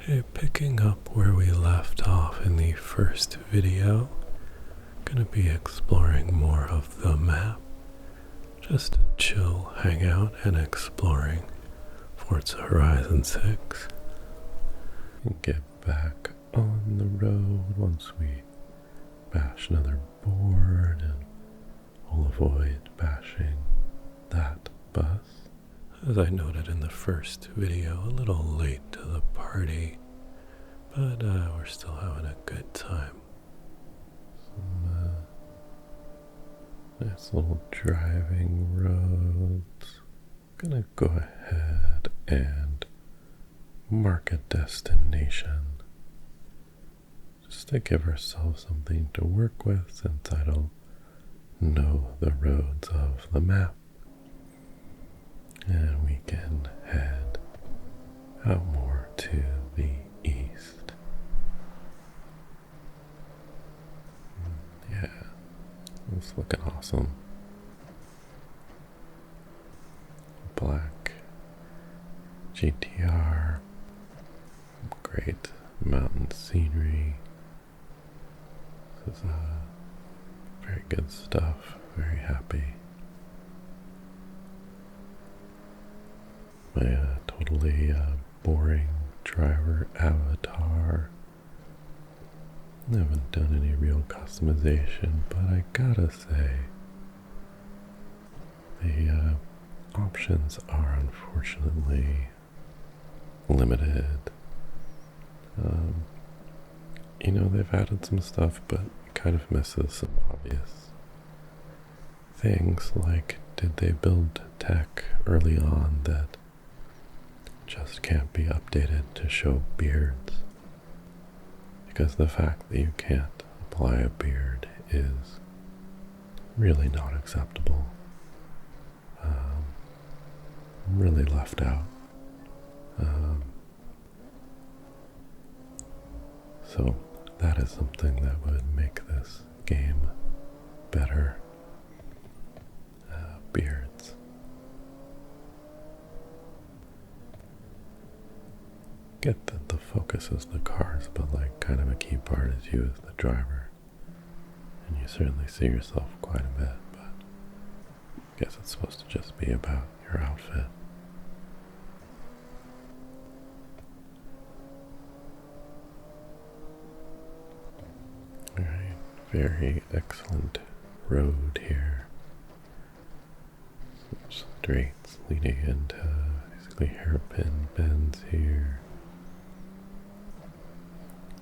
Hey, picking up where we left off in the first video, gonna be exploring more of the map. Just a chill hangout and exploring Forza Horizon 6. And get back on the road once we bash another board, and we'll avoid bashing that bus. As I noted in the first video, a little late to the party, but we're still having a good time. Some nice little driving roads. Gonna go ahead and mark a destination just to give ourselves something to work with, since I don't know the roads of the map. And we can head out more to the east. Yeah, it's looking awesome. Black GT-R, great mountain scenery. This is very good stuff, very happy. My totally boring driver avatar. I haven't done any real customization, but I gotta say, the options are unfortunately limited. They've added some stuff, but it kind of misses some obvious things, like did they build tech early on that just can't be updated to show beards? Because the fact that you can't apply a beard is really not acceptable. Really left out. So that is something that would make this game better. Beards. Get that the focus is the cars, but like kind of a key part is you as the driver. And you certainly see yourself quite a bit, but I guess it's supposed to just be about your outfit. Alright, very excellent road here. Some straights leading into basically hairpin bends here.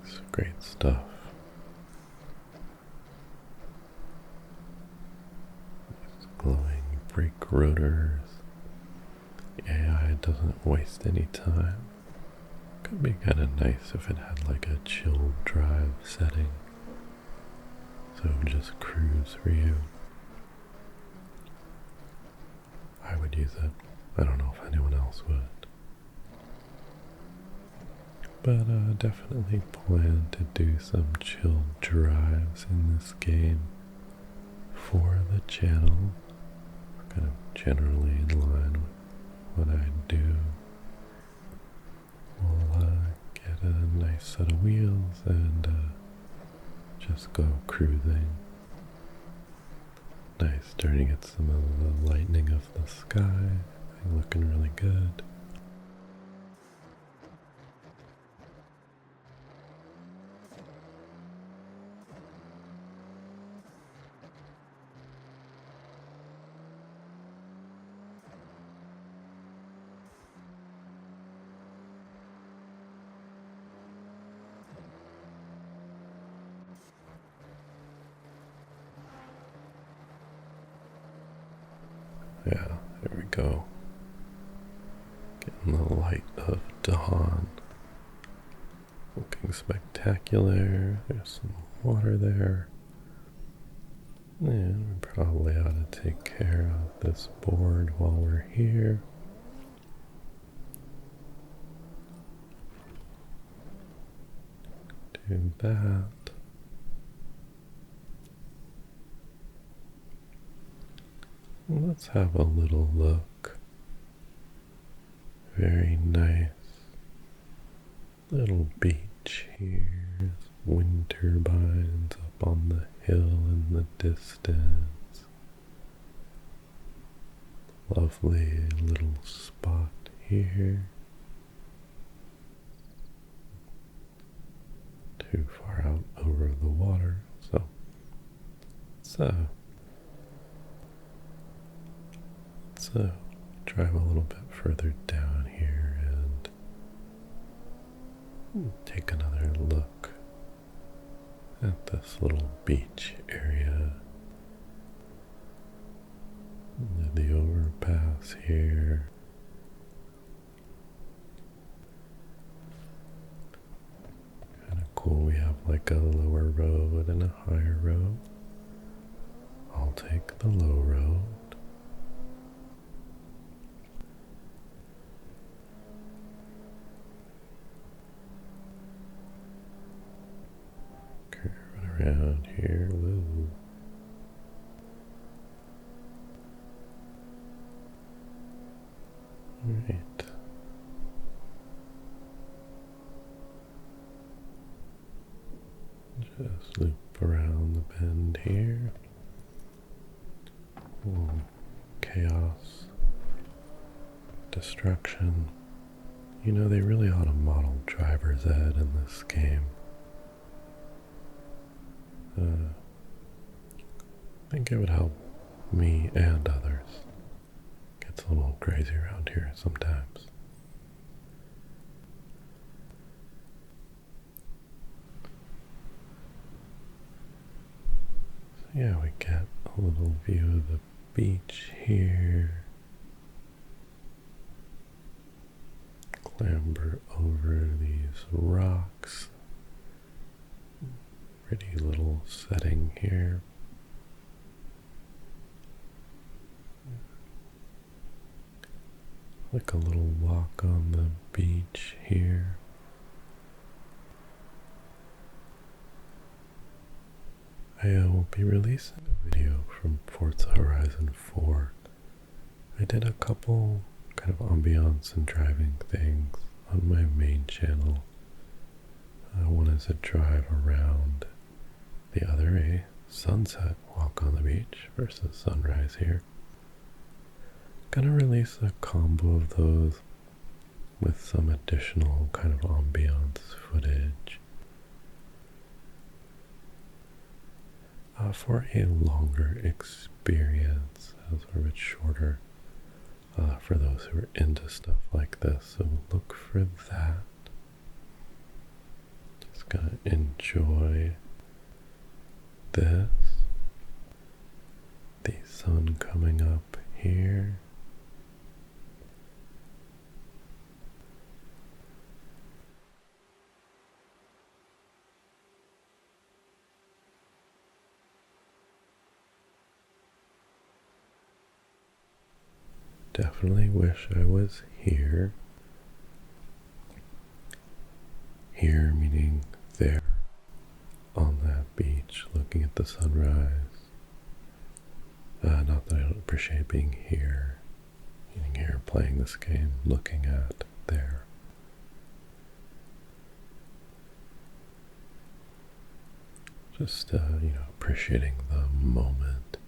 It's great stuff. These glowing brake rotors. The AI doesn't waste any time. Could be kind of nice if it had like a chill drive setting, so it would just cruise for you. I would use it. I don't know if anyone else would. But definitely plan to do some chill drives in this game for the channel. Kind of generally in line with what I do. We'll get a nice set of wheels and just go cruising. Nice, starting to get some of the lightning of the sky. Looking really good. Yeah, there we go. Getting the light of dawn. Looking spectacular. There's some water there. And we probably ought to take care of this board while we're here. Do that. Let's have a little look. Very nice. Little beach here. Wind turbines up on the hill in the distance. Lovely little spot here. Too far out over the water, so let's drive a little bit further down here and take another look at this little beach area. The overpass here. Kind of cool, we have like a lower road and a higher road. I'll take the low road. Curving around here, woo. Alright. Just loop around the bend here. Ooh, chaos, destruction. You know, they really ought to model driver's ed in this game. I think it would help me and others. Gets a little crazy around here sometimes. So yeah, we get a little view of the beach here. Clamber over these rocks. Pretty little setting here. Like a little walk on the beach here. I will be releasing a video from Forza Horizon 4. I did a couple kind of ambiance and driving things on my main channel. One is a drive around, the other a sunset walk on the beach versus sunrise here. Gonna release a combo of those with some additional kind of ambiance footage for a longer experience, sort of a bit shorter for those who are into stuff like this. So look for that. Just gonna enjoy this. The sun coming up here. Definitely wish I was here. Here meaning there on that beach looking at the sunrise. Not that I don't appreciate being here, meaning here playing this game, looking at there. Just, appreciating the moment.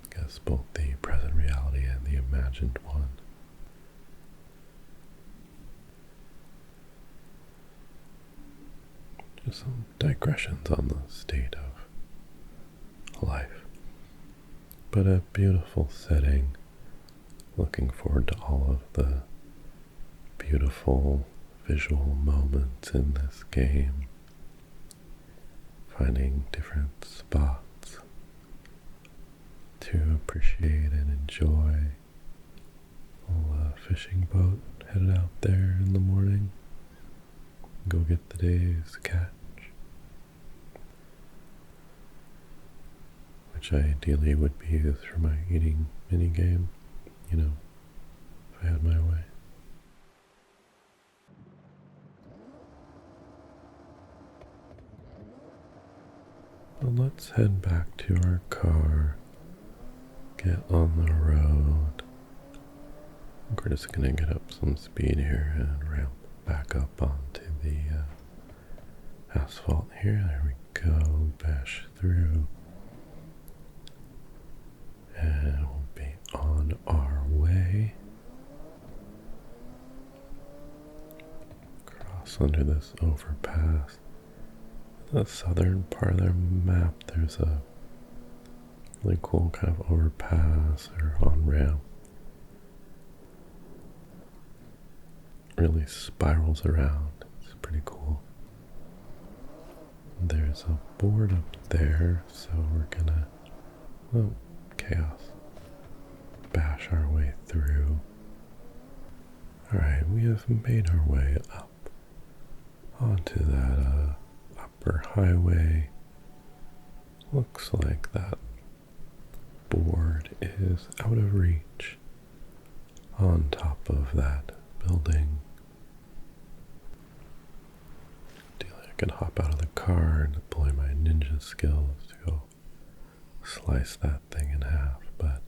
I guess both the present reality and the imagined one. Just some digressions on the state of life. But a beautiful setting. Looking forward to all of the beautiful visual moments in this game. Finding different spots to appreciate and enjoy. Little fishing boat headed out there in the morning. Go get the day's catch. Which ideally would be used for my eating mini game, if I had my way. But let's head back to our car, get on the road. We're just gonna get up some speed here and ramp back up onto the asphalt here. There we go. Bash through. And we'll be on our way. Cross under this overpass. The southern part of their map, there's a really cool kind of overpass or on-ramp. Really spirals around. It's pretty cool. There's a board up there, so we're gonna, oh, chaos, bash our way through. Alright, we have made our way up onto that upper highway. Looks like that board is out of reach on top of that building. Ideally, I can hop out of the car and deploy my ninja skills to go slice that thing in half, but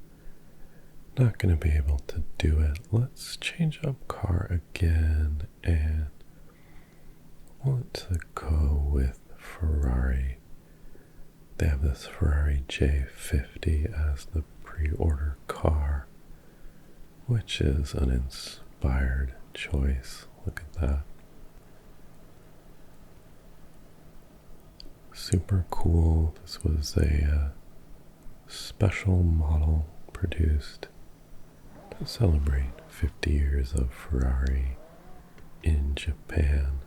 not going to be able to do it. Let's change up car again and want to go with Ferrari. They have this Ferrari J50 as the pre-order car, which is an inspired choice. Look at that. Super cool. This was a special model produced to celebrate 50 years of Ferrari in Japan.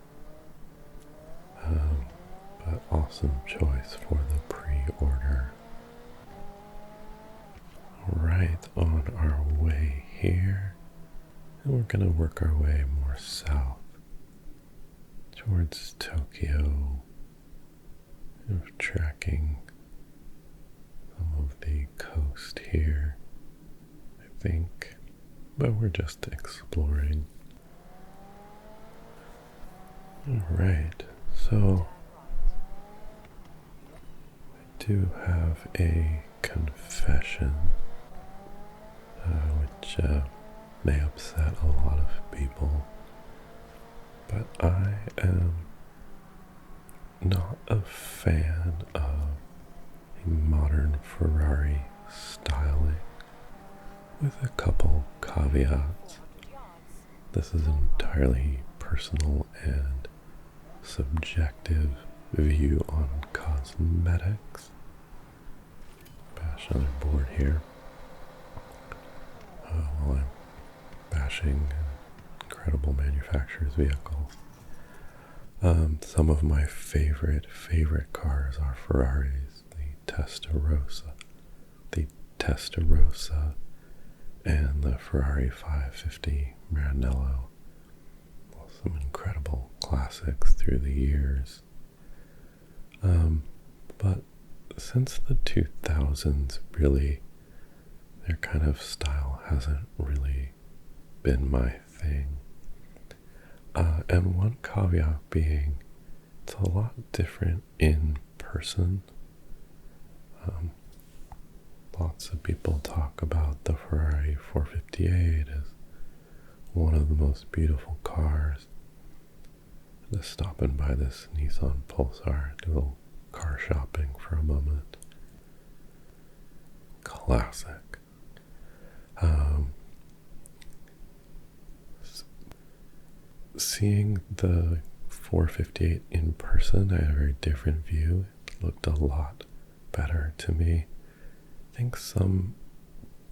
But awesome choice for the pre-order. Right on our way here, and we're going to work our way more south towards Tokyo, tracking some of the coast here, I think, but we're just exploring. Alright, so I do have a confession, which may upset a lot of people, but I am not a fan of modern Ferrari styling, with a couple caveats. This is entirely personal and subjective view on cosmetics. Bash another board here while I'm bashing incredible manufacturers' vehicles. Some of my favorite cars are Ferraris, the Testarossa, and the Ferrari 550 Maranello. Some incredible classics through the years. But since the 2000s, really, their kind of style hasn't really been my thing. And one caveat being, it's a lot different in person. Lots of people talk about the Ferrari 458 as one of the most beautiful cars. Just stopping by this Nissan Pulsar, do a little car shopping for a moment. Classic. Seeing the 458 in person, I had a very different view. It looked a lot better to me. I think some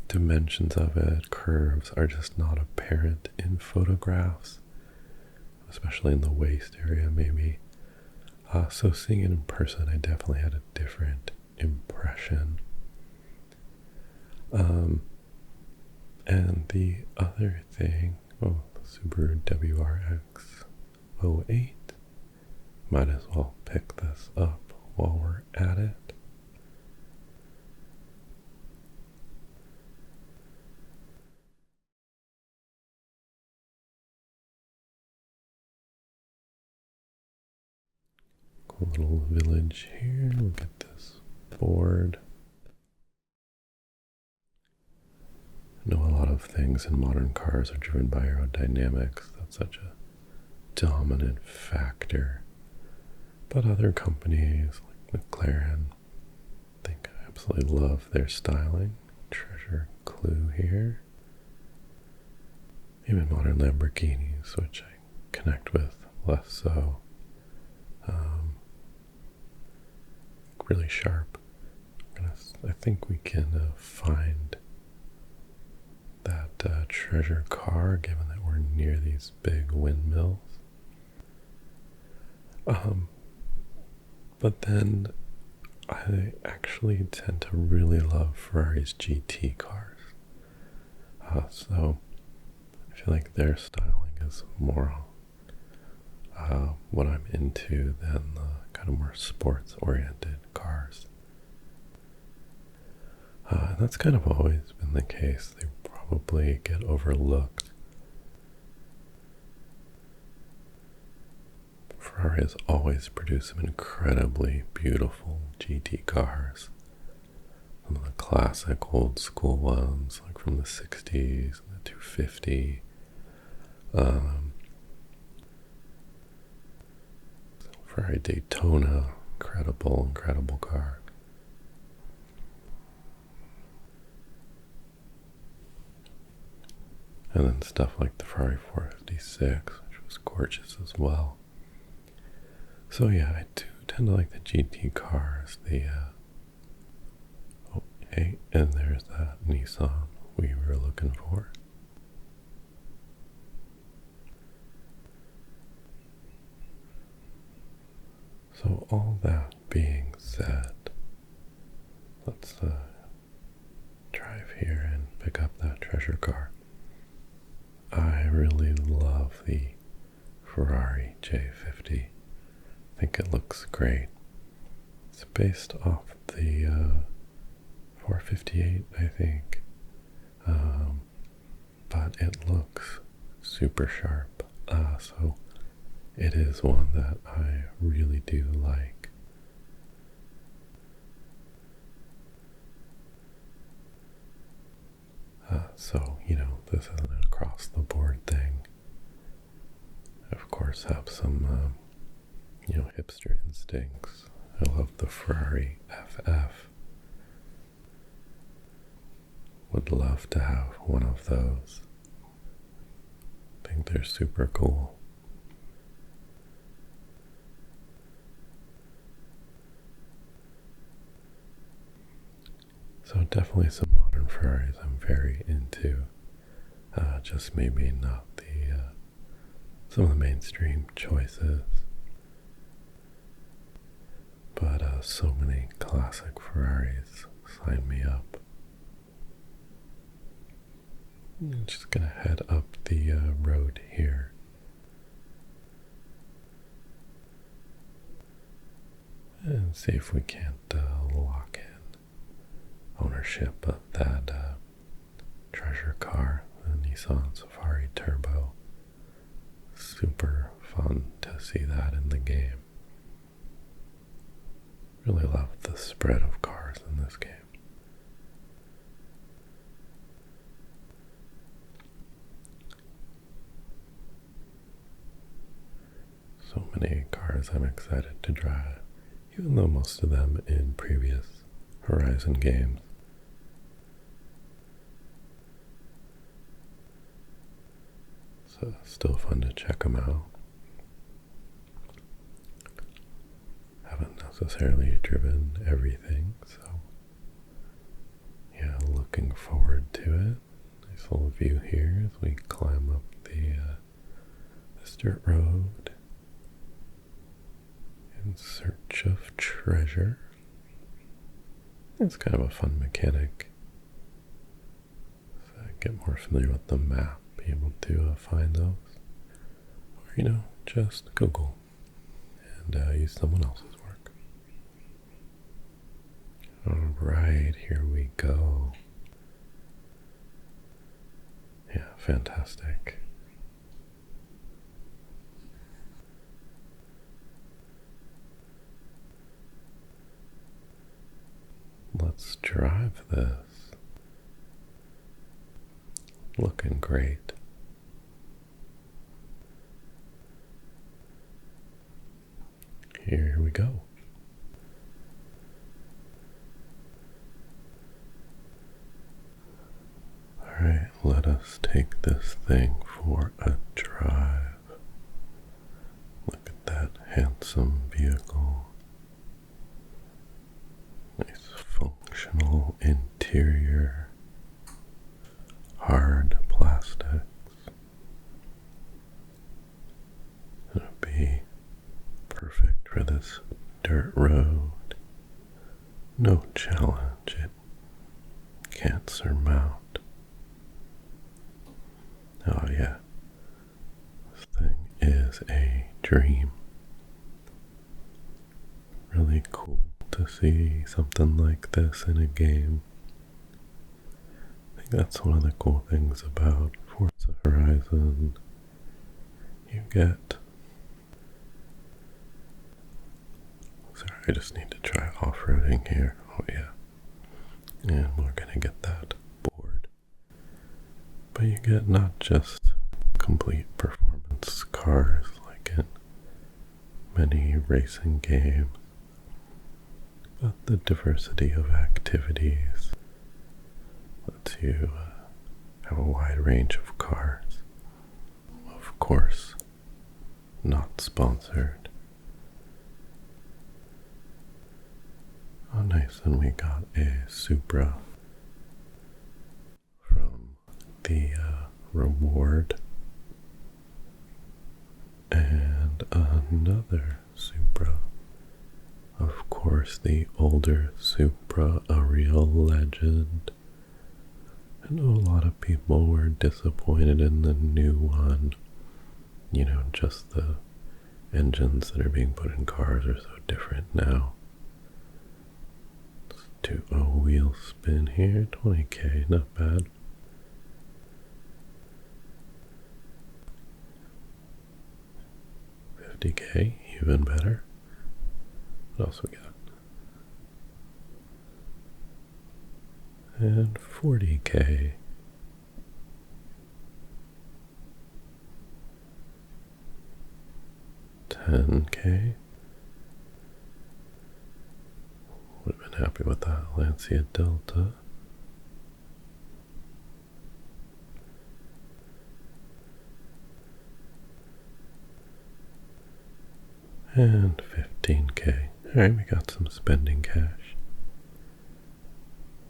dimensions of it, curves, are just not apparent in photographs, especially in the waist area maybe. So seeing it in person, I definitely had a different impression. And the other thing, the Subaru WRX-08, might as well pick this up while we're at it. Cool little village here. Look at this board. I know a lot of things in modern cars are driven by aerodynamics. That's such a dominant factor. But other companies like McLaren, I think I absolutely love their styling. Treasure clue here. Even modern Lamborghinis, which I connect with less so. Really sharp. I think we can find that treasure car, given that we're near these big windmills. But then I actually tend to really love Ferrari's GT cars. So I feel like their styling is more what I'm into than the kind of more sports-oriented cars. And that's kind of always been the case. They probably get overlooked. Ferrari has always produced some incredibly beautiful GT cars. Some of the classic old school ones, like from the 60s, the 250. Ferrari Daytona, incredible car. And then stuff like the Ferrari 456, which was gorgeous as well. So yeah, I do tend to like the GT cars. And there's that Nissan we were looking for. So all that being said, let's drive here and pick up that treasure car. I really love the Ferrari J50. I think it looks great. It's based off the 458, I think. But it looks super sharp. So it is one that I really do like. So, this isn't an across the board thing. I, of course, have some, hipster instincts. I love the Ferrari FF. Would love to have one of those. I think they're super cool. So definitely some modern Ferraris I'm very into. Just maybe not some of the mainstream choices. But so many classic Ferraris sign me up. I'm just gonna head up the road here. And see if we can't lock in ownership of that treasure car, the Nissan Safari Turbo. Super fun to see that in the game. Really love the spread of cars in this game. So many cars I'm excited to drive, even though most of them in previous Horizon games. So still fun to check them out. Haven't necessarily driven everything, so yeah, looking forward to it. Nice little view here as we climb up this dirt road in search of treasure. It's kind of a fun mechanic. So I get more familiar with the map, be able to find those. Or, just Google and use someone else's work. Alright, here we go. Yeah, fantastic. Let's drive this. Looking great. here we go. Alright, let us take this thing for a drive. Look at that handsome vehicle. Nice functional interior. Hard plastics. It'll be perfect for this dirt road. No challenge it can't surmount. Oh yeah, this thing is a dream. Really cool to see something like this in a game. I think that's one of the cool things about Forza Horizon. You get... Sorry, I just need to try off-roading here. Oh yeah. And we're gonna get that board. But you get not just complete performance cars like in many racing games, but the diversity of activities lets you have a wide range of cars. Of course, not sponsored. Oh nice, and we got a Supra from the reward, and another Supra. Of course, the older Supra, a real legend. I know a lot of people were disappointed in the new one. You know, just the engines that are being put in cars are so different now. Let's do a wheel spin here, 20k, not bad. $50k, even better. What else we got? And 40k. $10k. Would have been happy with that Lancia Delta. And 15k. Alright, we got some spending cash.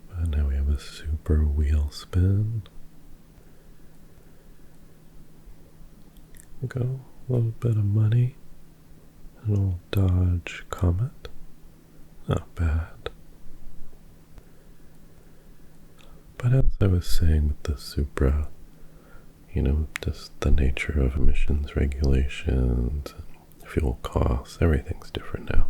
But now we have a super wheel spin. We got a little bit of money. An old Dodge Comet. Not bad. But as I was saying with the Supra, you know, just the nature of emissions regulations, fuel costs, everything's different now.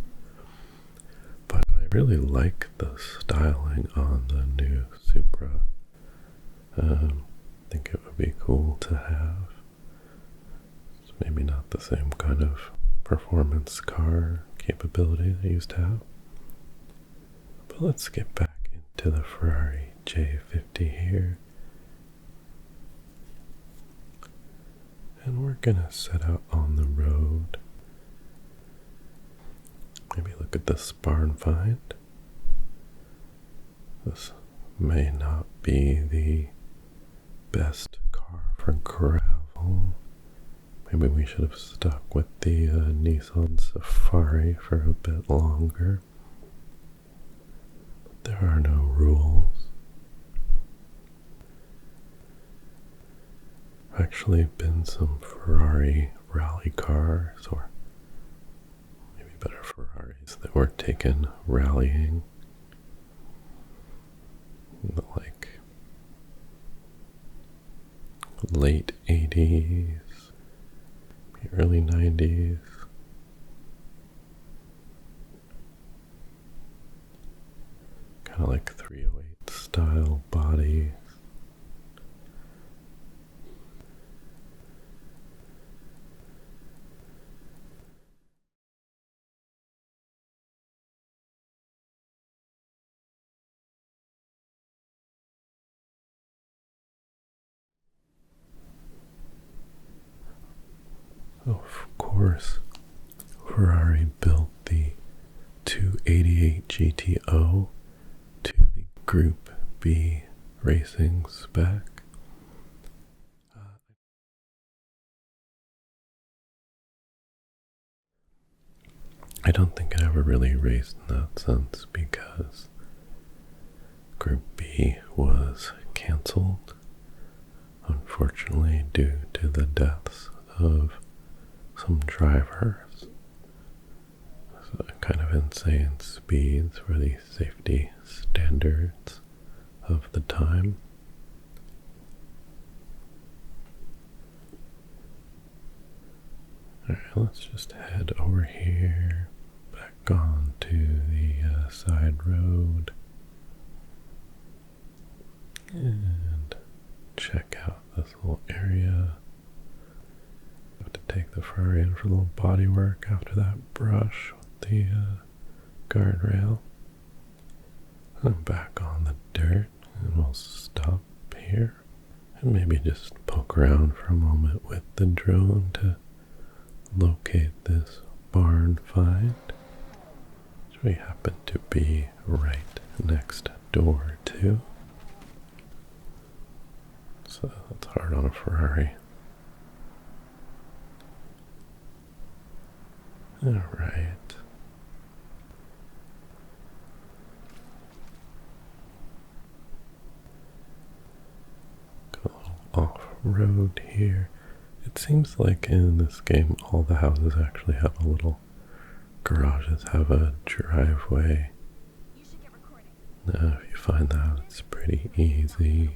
But I really like the styling on the new Supra. I think it would be cool to have. It's maybe not the same kind of performance car capability they used to have. But let's get back into the Ferrari J50 here. And we're gonna set out on the road. Maybe look at this barn find. This may not be the best car for gravel. Maybe we should have stuck with the Nissan Safari for a bit longer. But there are no rules. Actually been some Ferrari rally cars, or maybe better Ferraris that were taken rallying in the late 80s, early 90s. Kind of like 308 style bodies. Of course, Ferrari built the 288 GTO to the Group B racing spec. I don't think it ever really raced in that sense because Group B was cancelled, unfortunately, due to the deaths of some drivers. So kind of insane speeds for the safety standards of the time. Alright, let's just head over here, back on to the side road, and check out this little area. Have to take the Ferrari in for a little body work after that brush with the guardrail. I'm back on the dirt, and we'll stop here and maybe just poke around for a moment with the drone to locate this barn find, which we happen to be right next door to. So that's hard on a Ferrari. Alright. Go off-road here. It seems like in this game all the houses actually have a little garages, have a driveway. Now if you find that, it's pretty easy.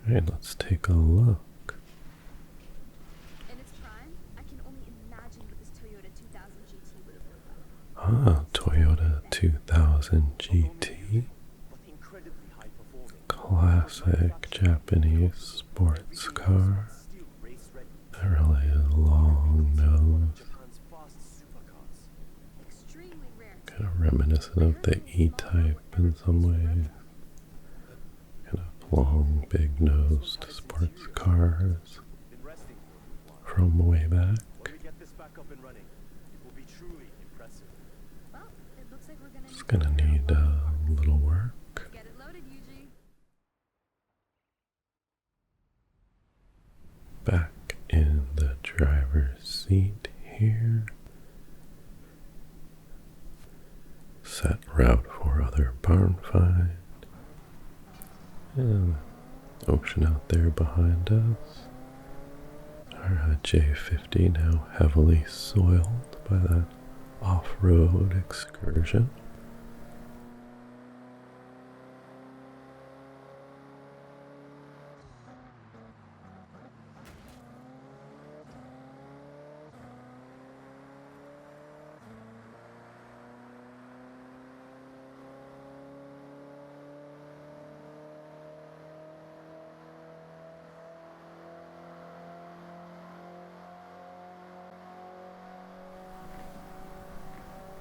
Alright, let's take a look. In its prime, I can only imagine what this Toyota 2000 GT would have looked like. Ah, Toyota 2000 GT. Classic Japanese sports car. That really is long nose. Kind of reminiscent of the E-Type in some ways. Kind of long, big-nosed sports cars from way back. It's gonna need a little work. Back in the driver's seat here. Set route for other barn find. And ocean out there behind us. Our J50 now heavily soiled by that off-road excursion.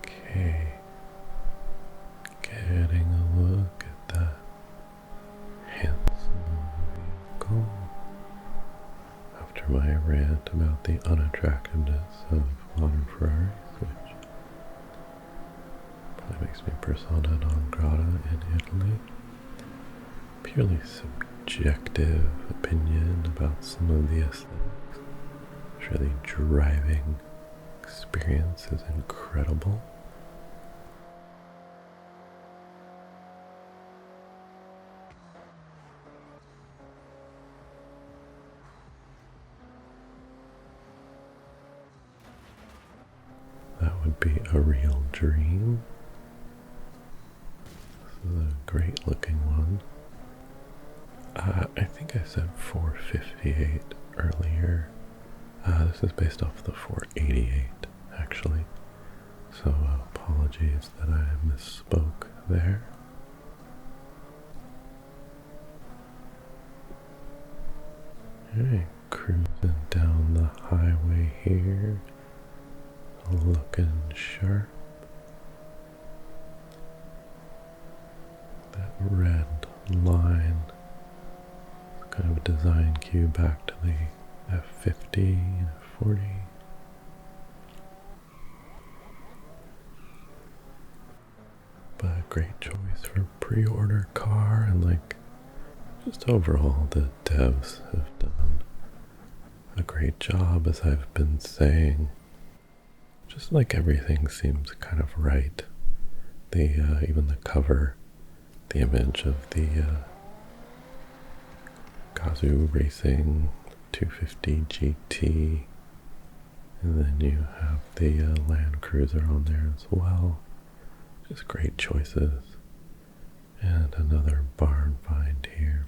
Okay, getting a look at that handsome vehicle after my rant about the unattractiveness of modern Ferraris, which probably makes me persona non grata in Italy. Purely subjective opinion about some of the aesthetics. Sure, the driving experience is incredible. That would be a real dream. This is a great looking one. I think I said 458 earlier. This is based off the 488 actually. So apologies that I misspoke there. Alright, cruising down the highway here. Looking sharp. That red line, kind of design cue back to the F50 and F40. great choice for pre-order car, and like just overall the devs have done a great job, as I've been saying. Just like everything seems kind of right. The even the cover, the image of the Gazoo Racing 250 GT, and then you have the Land Cruiser on there as well. Just great choices. And another barn find here.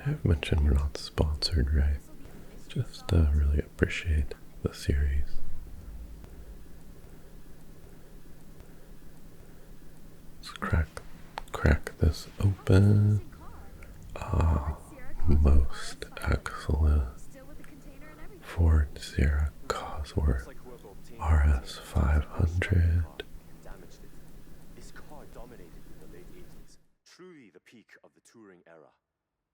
I've mentioned we're not sponsored, right? Just really appreciate the series. Let's crack this open. Ah, most excellent Ford Sierra Cosworth RS 500. This car dominated in the late 80s, truly the peak of the touring era.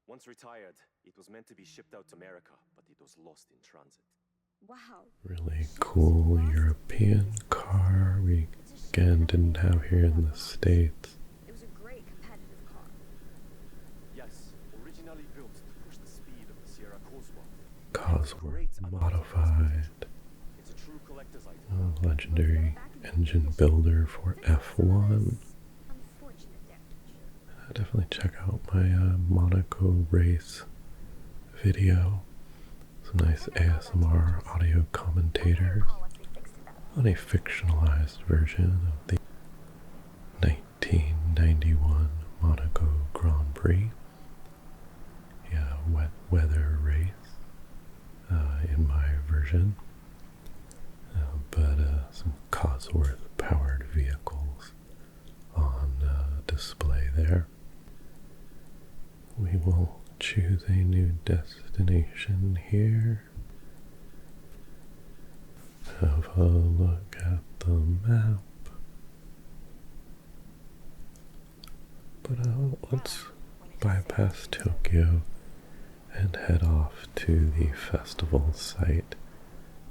Once retired, it was meant to be shipped out to America, but it was lost in transit. Wow. Really cool European car we again didn't have here in the States. It was a great competitive car. Yes, originally built to push the speed of the Sierra Cosworth. Cosworth modified. It's a true collector's item. A legendary engine builder for F1. Unfortunate damage. Definitely check out my Monaco race video. Some nice ASMR audio commentators on a fictionalized version of the 1991 Monaco Grand Prix. Yeah, wet weather race in my version. But some Cosworth powered vehicles on display there. We will choose a new destination here. Have a look at the map. But let's bypass Tokyo and head off to the festival site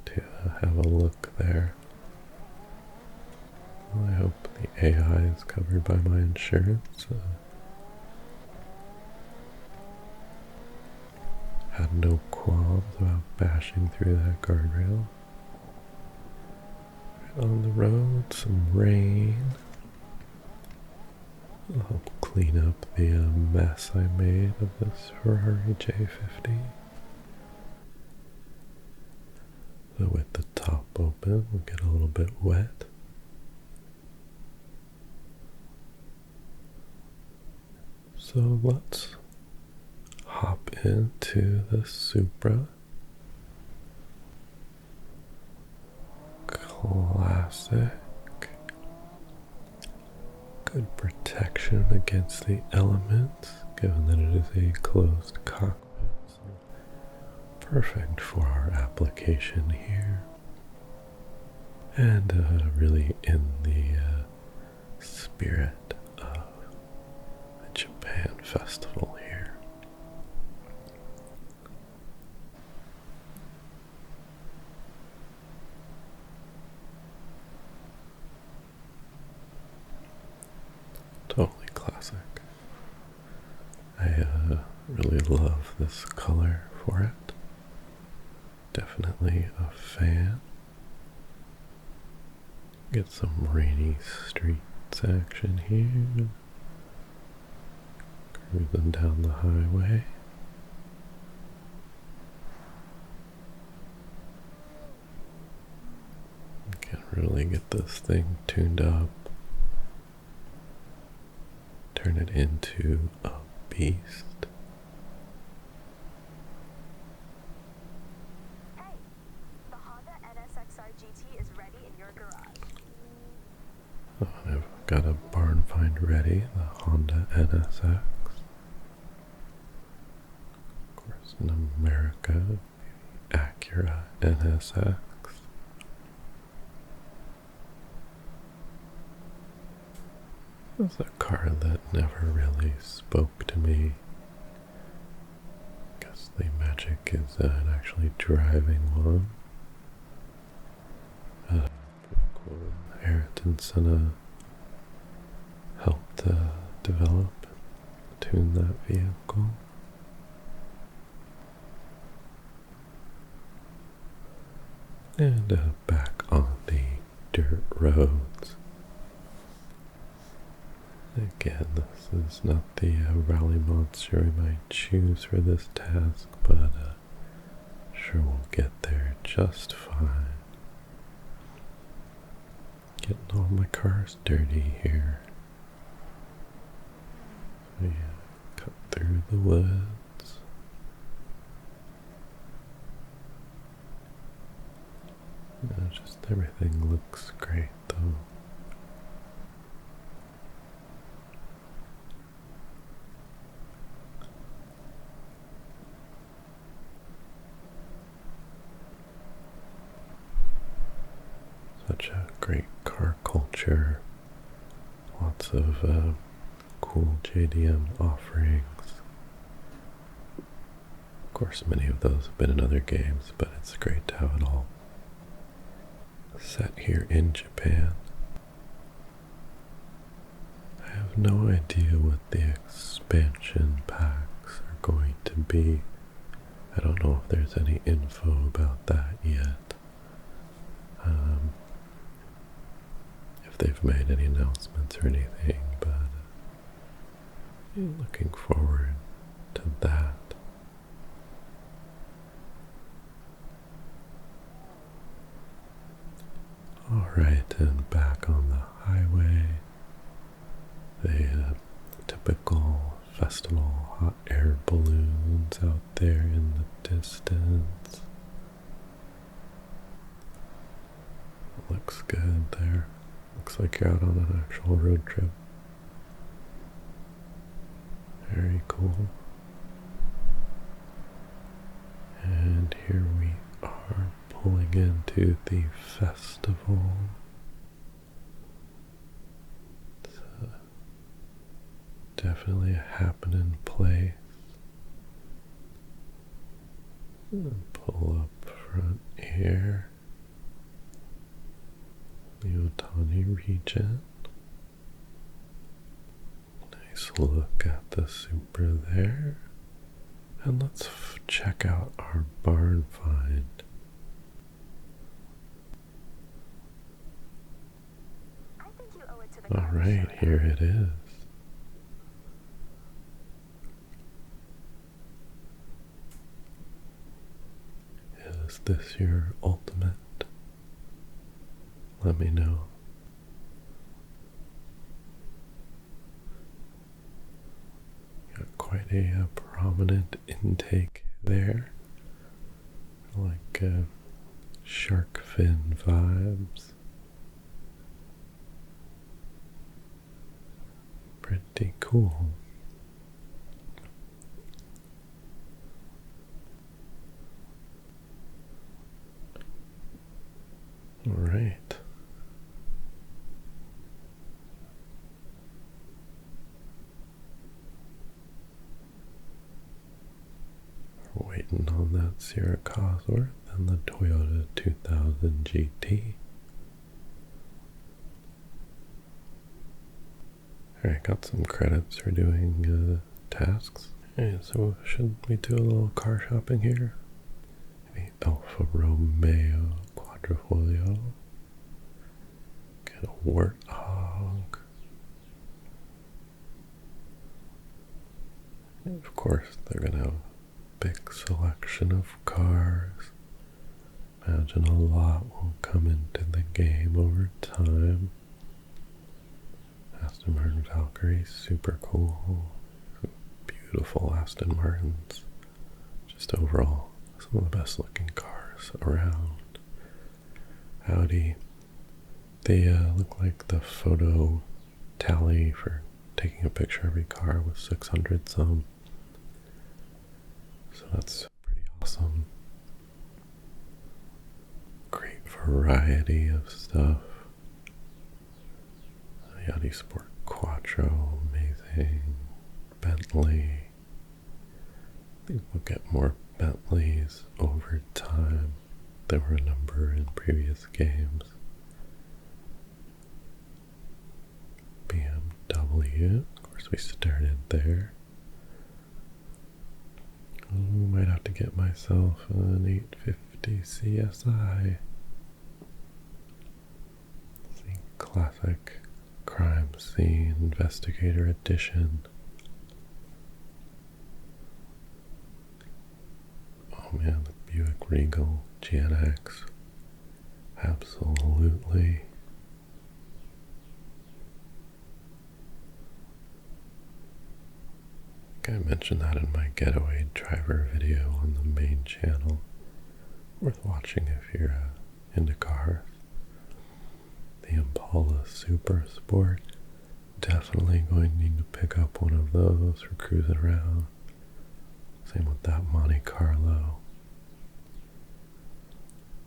to have a look there. Well, I hope the AI is covered by my insurance. Had no qualms about bashing through that guardrail. Right on the road, some rain. I'll help clean up the mess I made of this Ferrari J50. So with the top open, we'll get a little bit wet. So let's hop into the Supra. Classic. Good protection against the elements, given that it is a closed cockpit. So perfect for our application here. And really in the spirit of the Japan Festival here. Totally classic. I really love this color for it. Definitely a fan. Get some rainy streets action here. Cruising down the highway. Can really get this thing tuned up. Turn it into a beast. Hey, the Honda NSXR GT is ready in your garage. Oh, I've got a barn find ready, the Honda NSX. Of course, in America, Acura NSX. It's a car that never really spoke to me. I guess the magic is in actually driving one. Pretty cool. Ayrton Senna helped develop, tune that vehicle. And back on the dirt roads. Again, this is not the rally monster we might choose for this task, but sure we'll get there just fine. Getting all my cars dirty here. So yeah, cut through the woods. Just everything looks great though. Such a great car culture. Lots of cool JDM offerings. Of course, many of those have been in other games, but it's great to have it all set here in Japan. I have no idea what the expansion packs are going to be. I don't know if there's any info about that yet. If they've made any announcements or anything, but looking forward to that. Alright, and back on the highway, the typical festival hot air balloons out there in the distance. Looks good there. Looks like you're out on an actual road trip. Very cool. And here we are pulling into the festival. It's definitely a happening place. Pull up front here. The Otani region. Nice look at the Supra there. And let's check out our barn find. Alright, here it is. Is this your ultimate? Let me know. Got quite a prominent intake there. Like shark fin vibes. Pretty cool. All right. We're waiting on that Sierra Cosworth and the Toyota 2000 GT. Alright, got some credits for doing tasks. Okay, so should we do a little car shopping here? Maybe Alfa Romeo Quadrifoglio. Get a Warthog. And of course, they're gonna have a big selection of cars. Imagine a lot will come into the game over time. Aston Martin Valkyrie, super cool. Beautiful Aston Martins. Just overall, some of the best looking cars around. Audi. They look like the photo tally for taking a picture of every car was 600 some. So that's pretty awesome. Great variety of stuff. Audi Sport Quattro, amazing. Bentley. I think we'll get more Bentleys over time. There were a number in previous games. BMW. Yeah, of course we started there. Might have to get myself an 850 CSI. The classic crime scene investigator edition. Oh man, the Buick Regal GNX. Absolutely. I think I mentioned that in my getaway driver video on the main channel. Worth watching if you're into cars. The Impala Super Sport. Definitely going to need to pick up one of those for cruising around. Same with that Monte Carlo.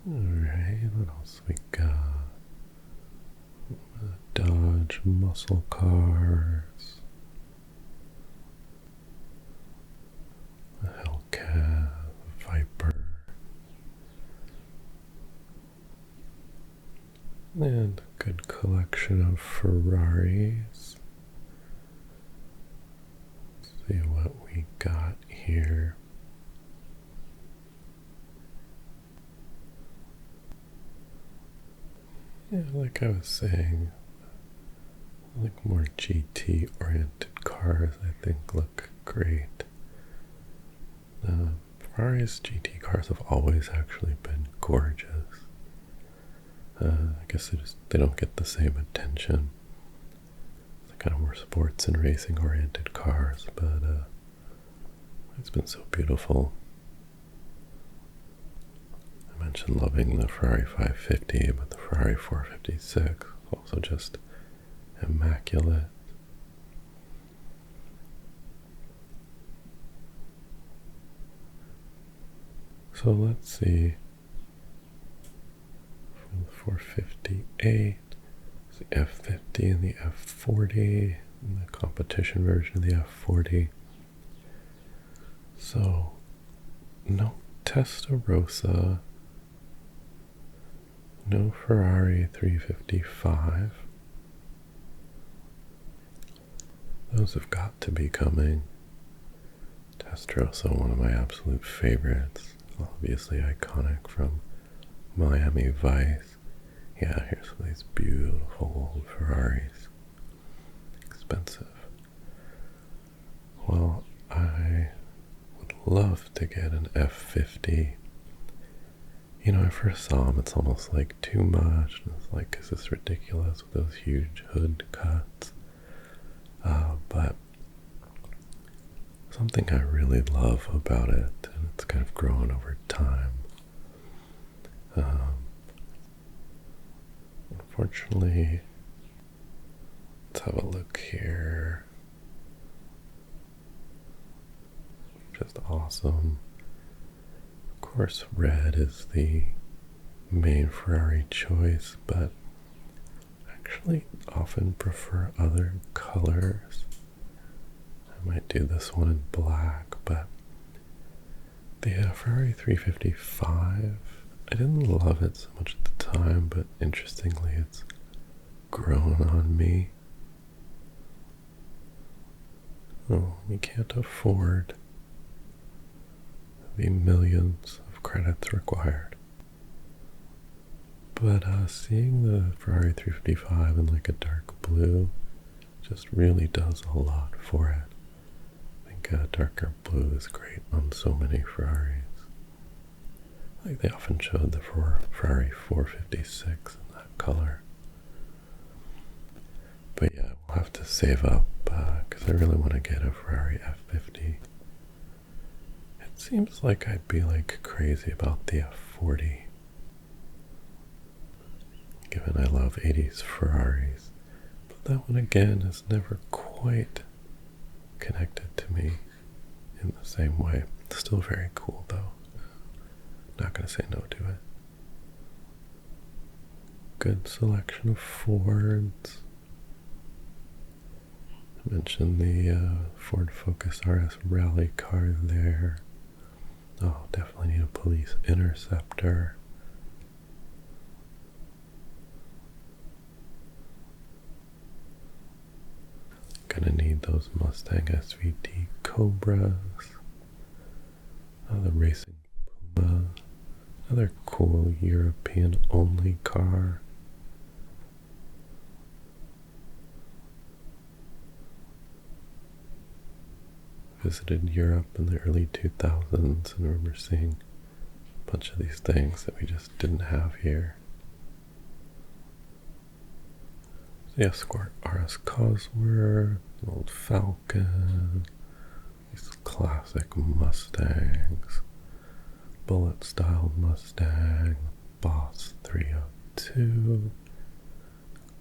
Alright, what else we got? Dodge muscle cars. A Hellcat, Viper. And a good collection of Ferraris. Let's see what we got here. Yeah, like I was saying, like more GT-oriented cars I think look great. Ferrari's GT cars have always actually been gorgeous. I guess they don't get the same attention. They're kind of more sports and racing oriented cars, but it's been so beautiful. I mentioned loving the Ferrari 550, but the Ferrari 456 is also just immaculate. So let's see. From the 458, the F50 and the F40, and the competition version of the F40. So, no Testarossa, no Ferrari 355. Those have got to be coming. Testarossa, one of my absolute favorites. Obviously iconic from Miami Vice. Yeah, here's these beautiful old Ferraris. Expensive. Well, I would love to get an F50. You know, I first saw them, it's almost like too much. And it's like, is this ridiculous with those huge hood cuts? But something I really love about it, and it's kind of grown over time. Unfortunately, let's have a look here. Just awesome. Of course, red is the main Ferrari choice, but I actually often prefer other colors. I might do this one in black, but the Ferrari 355, I didn't love it so much at the time, but interestingly it's grown on me. Oh, you can't afford the millions of credits required. But seeing the Ferrari 355 in like a dark blue just really does a lot for it. I think darker blue is great on so many Ferraris. Like they often showed the Ferrari 456 in that color. But yeah, we'll have to save up because I really want to get a Ferrari F50. It seems like I'd be like crazy about the F40, given I love 80s Ferraris. But that one again is never quite connected to me in the same way. It's still very cool though. Not going to say no to it. Good selection of Fords. I mentioned the Ford Focus RS rally car there. Oh, definitely need a police interceptor. gonna need those Mustang SVT Cobras. The Racing Puma. Another cool European-only car. Visited Europe in the early 2000s and remember seeing a bunch of these things that we just didn't have here. The Escort RS Cosworth, old Falcon, these classic Mustangs, bullet style Mustang, Boss 302,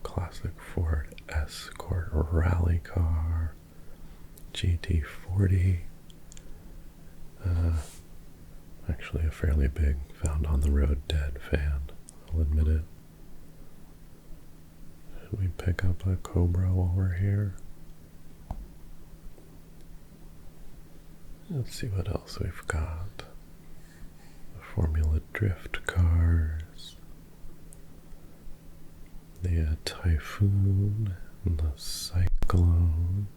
classic Ford Escort rally car, GT40, actually a fairly big Found on the Road Dead fan, I'll admit it. Should we pick up a Cobra while we're here? Let's see what else we've got. The Formula Drift cars, the Typhoon, and the Cyclone.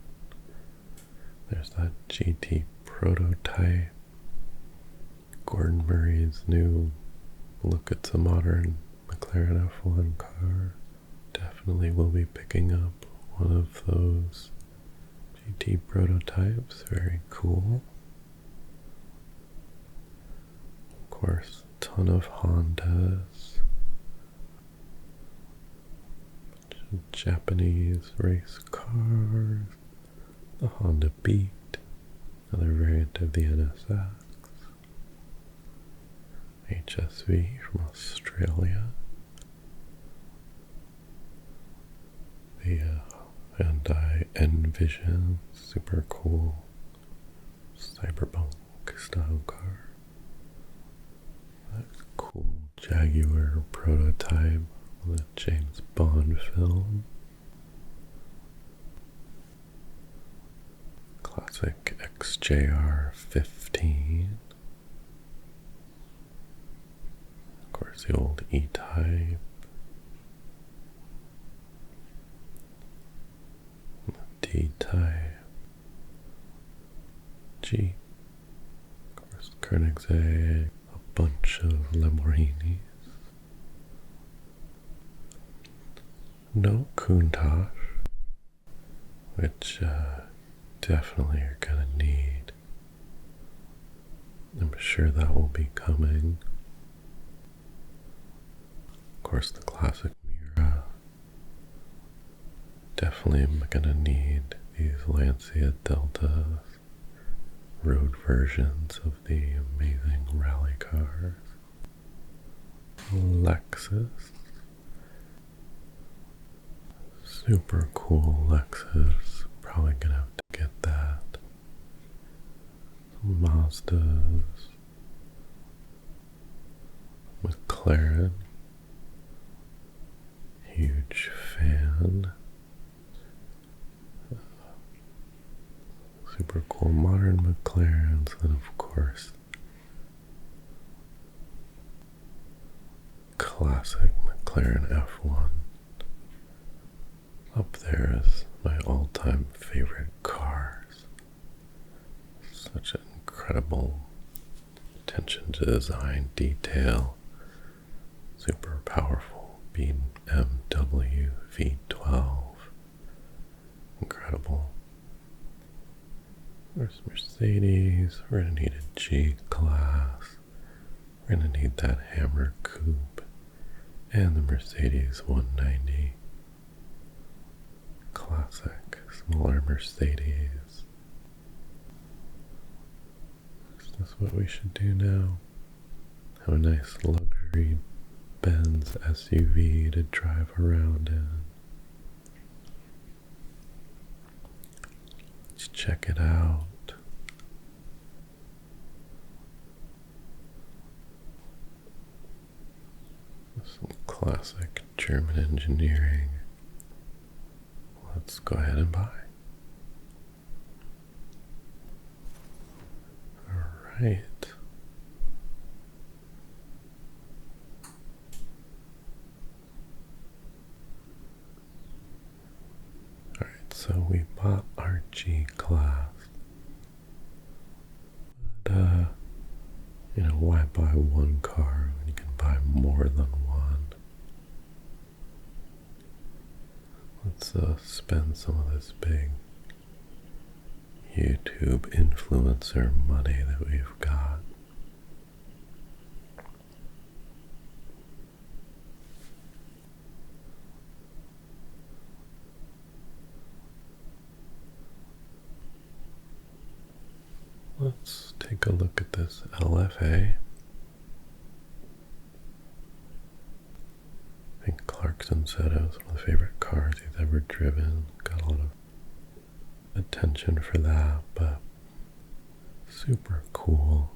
There's that GT prototype. Gordon Murray's new look at the modern McLaren F1 car. Definitely will be picking up one of those GT prototypes. Very cool. Of course, a ton of Hondas. Japanese race cars. The Honda Beat, another variant of the NSX. HSV from Australia. The Hyundai Envision, super cool cyberpunk style car. That cool Jaguar prototype on the James Bond film. Classic XJR 15. Of course, the old E-Type. D-Type. G. Of course, Koenigsegg. A bunch of Lamborghinis. No Countach, which definitely you're gonna need. I'm sure that will be coming. Of course, the classic Miura. Definitely am gonna need these Lancia Deltas, road versions of the amazing rally cars. Lexus. Super cool Lexus. Probably gonna have to get that. Some Mazdas. McLaren. Huge fan. Super cool modern McLarens, and of course, classic McLaren F1. Up there is my all-time favorite cars. Such an incredible attention to design, detail, super powerful BMW V12. Incredible. There's Mercedes. We're going to need a G-Class. We're going to need that Hammer Coupe and the Mercedes 190. Classic, smaller Mercedes. Is this what we should do now? Have a nice luxury Benz SUV to drive around in. Let's check it out. Some classic German engineering. Let's go ahead and buy. Alright. Alright, so we bought G-Class. But, why buy one car when you can buy more than one? Let's spend some of this big YouTube influencer money that we've got. Let's take a look at this LFA. I think Clarkson said it was one of the favorite cars he's ever driven. Got a lot of attention for that, but super cool.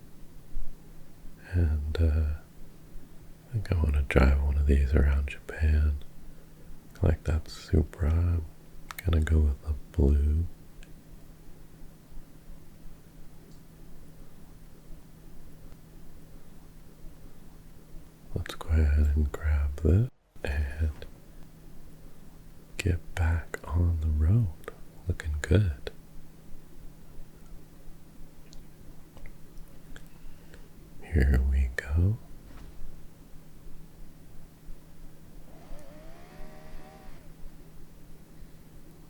And I think I want to drive one of these around Japan. I like that Supra. I'm gonna go with the blue. Let's go ahead and grab this and get back on the road. Looking good. Here we go.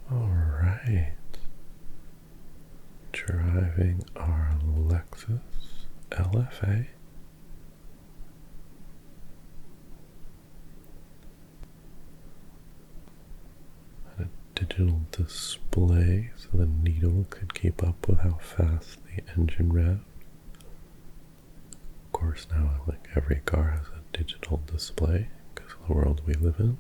All right. Driving our Lexus LFA. Digital display so the needle could keep up with how fast the engine revved. Of course, now like every car has a digital display because of the world we live in.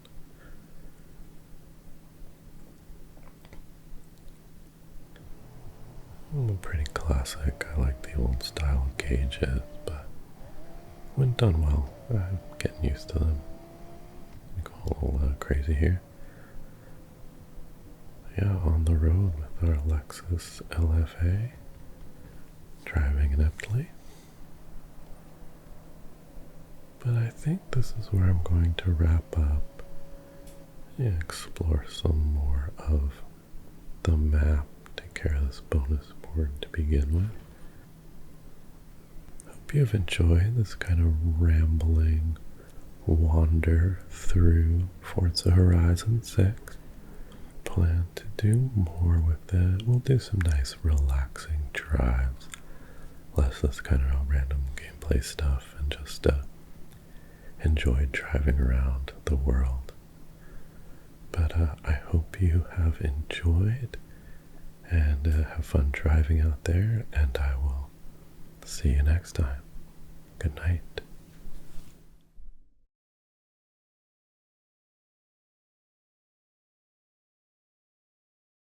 Pretty classic. I like the old style gauges, but when done well, I'm getting used to them. Go a little crazy here. Yeah, on the road with our Lexus LFA, driving ineptly. But I think this is where I'm going to wrap up and explore some more of the map, take care of this bonus board to begin with. Hope you've enjoyed this kind of rambling wander through Forza Horizon 6. Plan to do more with it. We'll do some nice relaxing drives, less this kind of random gameplay stuff, and just enjoy driving around the world. But I hope you have enjoyed and have fun driving out there, and I will see you next time. Good night.